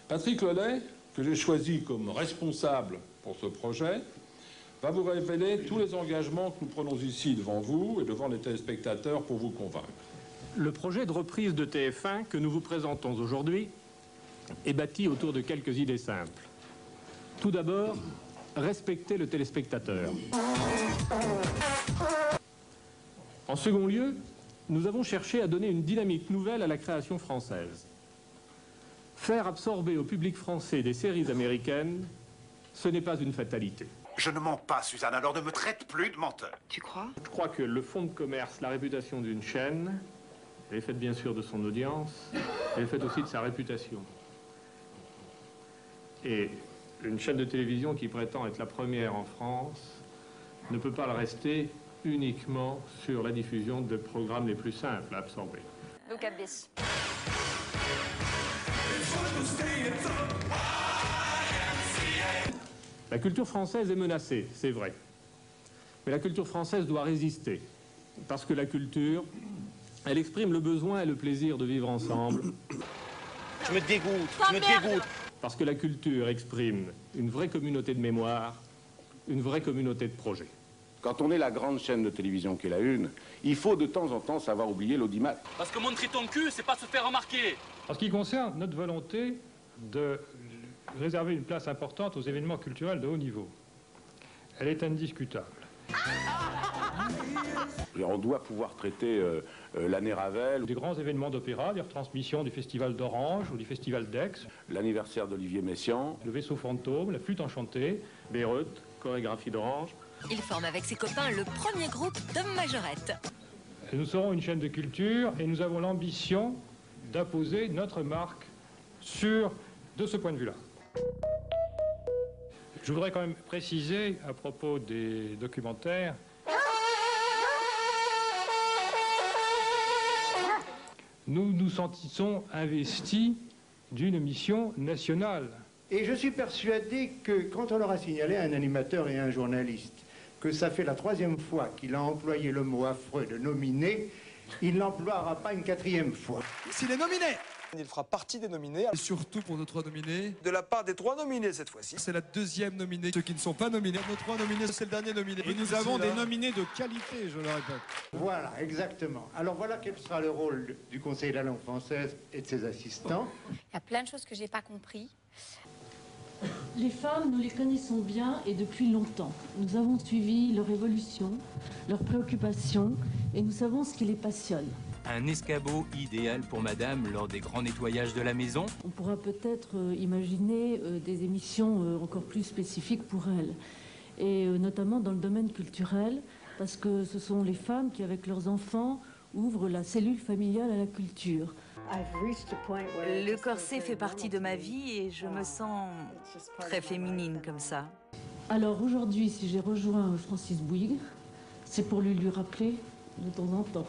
Patrick Lelay, que j'ai choisi comme responsable pour ce projet, va vous révéler tous les engagements que nous prenons ici devant vous et devant les téléspectateurs pour vous convaincre. Le projet de reprise de TF1 que nous vous présentons aujourd'hui est bâti autour de quelques idées simples. Tout d'abord, respecter le téléspectateur. En second lieu, nous avons cherché à donner une dynamique nouvelle à la création française. Faire absorber au public français des séries américaines, ce n'est pas une fatalité. Je ne mens pas, Suzanne, alors ne me traite plus de menteur. Tu crois? Je crois que le fonds de commerce, la réputation d'une chaîne, elle est faite bien sûr de son audience, elle est faite aussi de sa réputation. Et une chaîne de télévision qui prétend être la première en France ne peut pas le rester uniquement sur la diffusion de programmes les plus simples à absorber. Luca Bis. La culture française est menacée, c'est vrai. Mais la culture française doit résister. Parce que la culture, elle exprime le besoin et le plaisir de vivre ensemble. Je me dégoûte. Parce que la culture exprime une vraie communauté de mémoire, une vraie communauté de projets. Quand on est la grande chaîne de télévision qu'est la Une, il faut de temps en temps savoir oublier l'audimat. Parce que montrer ton cul, c'est pas se faire remarquer. En ce qui concerne notre volonté de réserver une place importante aux événements culturels de haut niveau, elle est indiscutable. On doit pouvoir traiter l'année Ravel, Des grands événements d'opéra, des retransmissions du Festival d'Orange ou du Festival d'Aix, l'anniversaire d'Olivier Messiaen, le vaisseau fantôme, la flûte enchantée. Beyrouth, chorégraphie d'Orange. Il forme avec ses copains le premier groupe d'hommes majorettes. Nous serons une chaîne de culture et nous avons l'ambition d'imposer notre marque de ce point de vue-là. Je voudrais quand même préciser à propos des documentaires, nous nous sentissons investis d'une mission nationale. Et je suis persuadé que quand on leur a signalé à un animateur et à un journaliste que ça fait la 3e fois qu'il a employé le mot affreux de nominé, il n'emploiera pas une 4e fois. S'il est nominé, il fera partie des nominés. Et surtout pour nos 3 nominés. De la part des 3 nominés cette fois-ci. C'est la 2e nominée. Ceux qui ne sont pas nominés, nos 3 nominés, c'est le dernier nominé. Et nous avons des nominés de qualité, je le répète. Voilà, exactement. Alors voilà quel sera le rôle du Conseil de la langue française et de ses assistants. Il y a plein de choses que j'ai pas compris. Les femmes, nous les connaissons bien et depuis longtemps. Nous avons suivi leur évolution, leurs préoccupations et nous savons ce qui les passionne. Un escabeau idéal pour madame lors des grands nettoyages de la maison. On pourra peut-être imaginer des émissions encore plus spécifiques pour elles. Et notamment dans le domaine culturel, parce que ce sont les femmes qui, avec leurs enfants, ouvrent la cellule familiale à la culture. Le corset fait partie de ma vie et je me sens très féminine comme ça. Alors aujourd'hui, si j'ai rejoint Francis Bouygues, c'est pour lui rappeler de temps en temps.